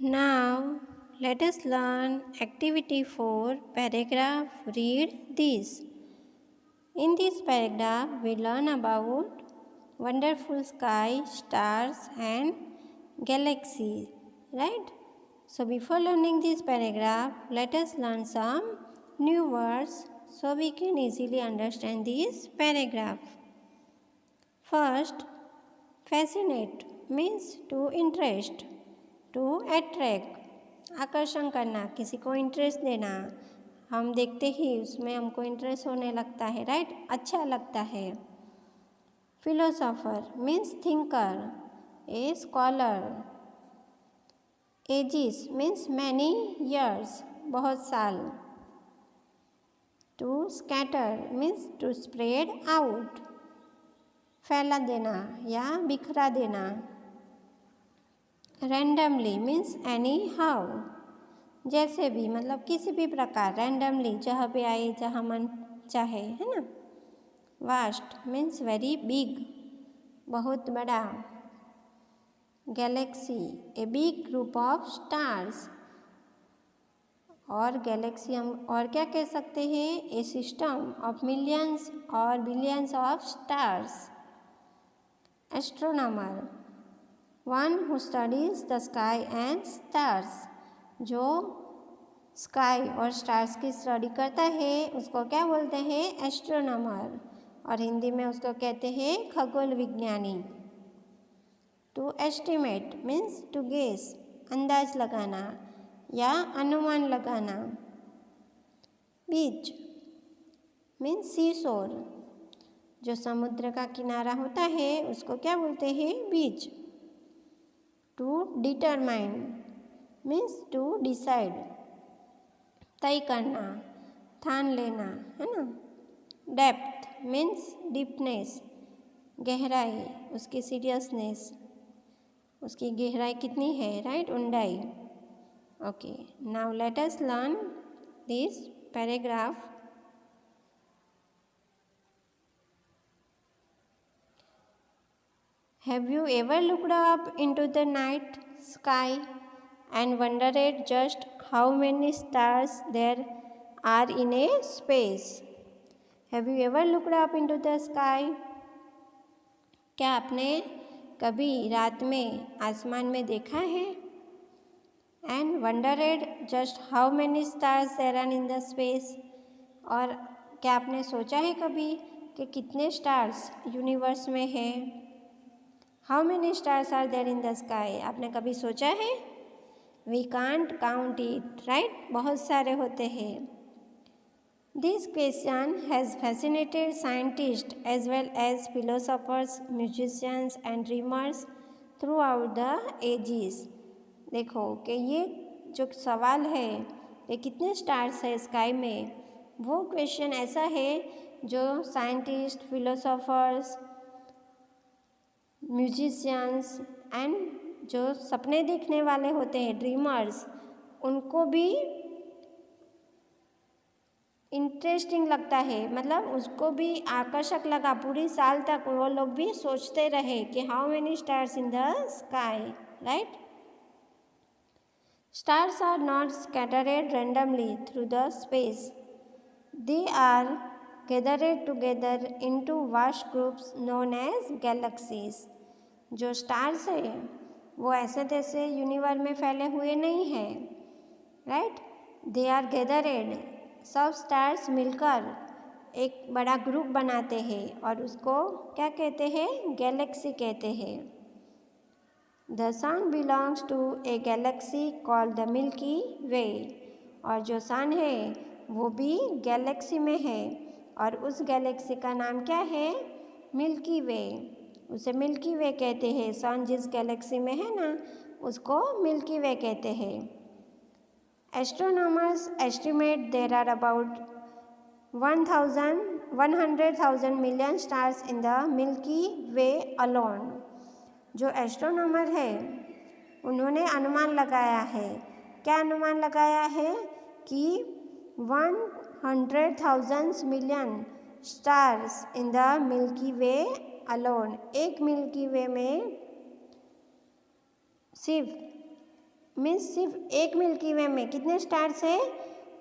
Now, let us learn activity 4, paragraph. Read this. In this paragraph, we learn about wonderful sky, stars, and galaxies. Right? So, before learning this paragraph, let us learn some new words so we can easily understand this paragraph. First, fascinate means to interest, to attract, आकर्षण करना, किसी को interest देना, हम देखते ही उसमें हमको interest होने लगता है, राइट, अच्छा लगता है। Philosopher means thinker, a scholar. Ages means many years, बहुत साल। To scatter means to spread out, फैला देना या बिखरा देना। रैंडमली मीन्स एनी हाउ, जैसे भी, मतलब किसी भी प्रकार, रैंडमली, जहाँ पे आए, जहाँ मन चाहे, है ना। वास्ट मीन्स वेरी बिग, बहुत बड़ा। Galaxy a big group of stars, और गैलेक्सी हम और क्या कह सकते हैं, ए सिस्टम ऑफ मिलियंस और billions of stars. Astronomer one who studies the sky and stars, जो स्काई और स्टार्स की स्टडी करता है उसको क्या बोलते हैं, एस्ट्रोनॉमर, और हिंदी में उसको कहते हैं खगोल विज्ञानी। To estimate means to guess, अंदाज लगाना या अनुमान लगाना। बीच मीन्स सी शोर, जो समुद्र का किनारा होता है उसको क्या बोलते हैं, बीच। To determine means to decide, तय करना, ठान लेना, है ना। डेप्थ मीन्स डीपनेस, गहराई, उसकी सीरियसनेस, उसकी गहराई कितनी है, राइट, ऊंडाई। Okay, now let us learn this paragraph. Have you ever looked up into the night sky and wondered just how many stars there are in a space? Have you ever looked up into the sky? क्या आपने कभी रात में आसमान में देखा है? And wondered just how many stars there are in the space? और क्या आपने सोचा है कभी कि कितने स्टार्स यूनिवर्स में हैं? How many stars are there in the sky? आपने कभी सोचा है? We can't count it, right? बहुत सारे होते हैं। This question has fascinated scientists as well as philosophers, musicians and dreamers throughout the ages. देखो कि ये जो सवाल है कि कितने स्टार्स है स्काई में, वो क्वेश्चन ऐसा है जो साइंटिस्ट, फिलोसोफर्स, म्यूजिशियंस एंड जो सपने देखने वाले होते हैं, ड्रीमर्स, उनको भी इंटरेस्टिंग लगता है, मतलब उसको भी आकर्षक लगा। पूरी साल तक वो लोग भी सोचते रहे कि how many stars in the sky, right. Stars are not scattered randomly through the space, they are gathered together into vast groups known as galaxies. जो स्टार्स है वो ऐसे तैसे यूनिवर्स में फैले हुए नहीं हैं, राइट। दे आर गैदरेड, सब स्टार्स मिलकर एक बड़ा ग्रुप बनाते हैं और उसको क्या कहते हैं, गैलेक्सी कहते हैं। The sun belongs to a galaxy called the Milky Way, और जो सन है वो भी गैलेक्सी में है और उस गैलेक्सी का नाम क्या है, मिल्की वे, उसे मिल्की वे कहते हैं। सन जिस गैलेक्सी में है ना उसको मिल्की वे कहते हैं। Astronomers estimate there are about 100,000 million stars in the Milky Way alone. जो एस्ट्रोनॉमर है उन्होंने अनुमान लगाया है, क्या अनुमान लगाया है कि 100,000 million stars in the Milky Way alone, एक मिल्की वे में सिर्फ मीन्स सिर्फ एक मिल्की वे में कितने स्टार्स है?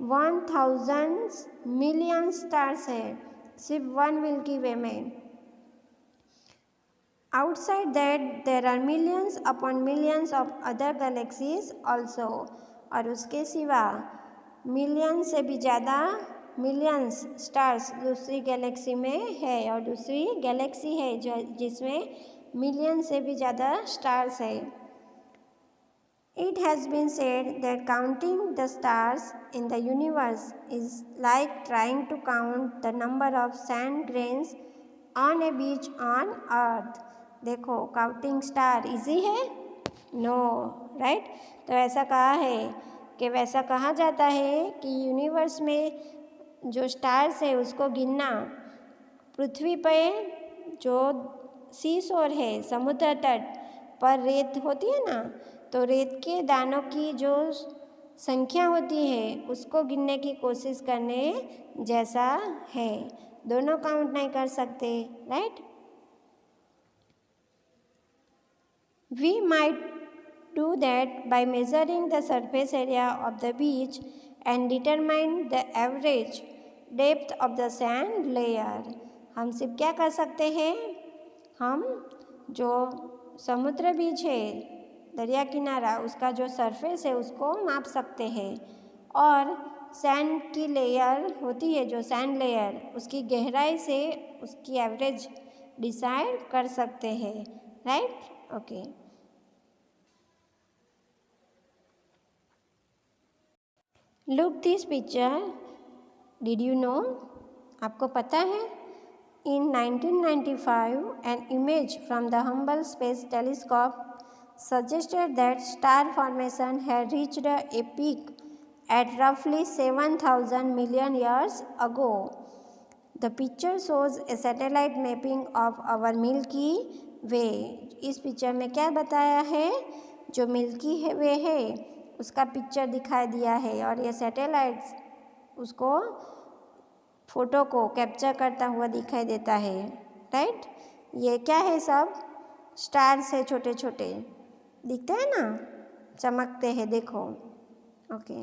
1000 मिलियन स्टार्स है सिर्फ वन मिल्की वे में। Outside that there are millions upon millions of other galaxies also, और उसके सिवा मिलियन से भी ज़्यादा मिलियंस स्टार्स दूसरी गैलेक्सी में है, और दूसरी गैलेक्सी है जो जिसमें मिलियन से भी ज़्यादा स्टार्स है। It has been said that counting the stars in the universe is like trying to count the number of sand grains on a beach on earth. देखो काउंटिंग स्टार इजी है? No, right? तो ऐसा कहा है कि वैसा कहा जाता है कि यूनिवर्स में जो स्टार्स है उसको गिनना पृथ्वी पर जो सीशोर है समुद्र तट पर रेत होती है ना, तो रेत के दानों की जो संख्या होती है उसको गिनने की कोशिश करने जैसा है। दोनों काउंट नहीं कर सकते, right? We might do that by measuring the surface area of the beach and determine the average depth of the sand layer. हम सिर्फ क्या कर सकते हैं? हम जो समुद्र बीच है, दरिया किनारा, उसका जो सरफेस है उसको माप सकते हैं, और सैंड की लेयर होती है जो सैंड लेयर, उसकी गहराई से उसकी एवरेज डिसाइड कर सकते हैं, right? Okay. Look this picture, did you know? आपको पता है? In 1995, an image from the Hubble Space Telescope suggested that star formation had reached a peak at roughly 7,000 million years ago. The picture shows a satellite mapping of our Milky Way. इस picture में क्या बताया है? जो milky वे है उसका picture दिखाई दिया है, और ये सैटेलाइट्स उसको फोटो को कैप्चर करता हुआ दिखाई देता है, राइट? ये क्या है? सब स्टार्स है, छोटे छोटे दिखते हैं ना, चमकते हैं, देखो। ओके।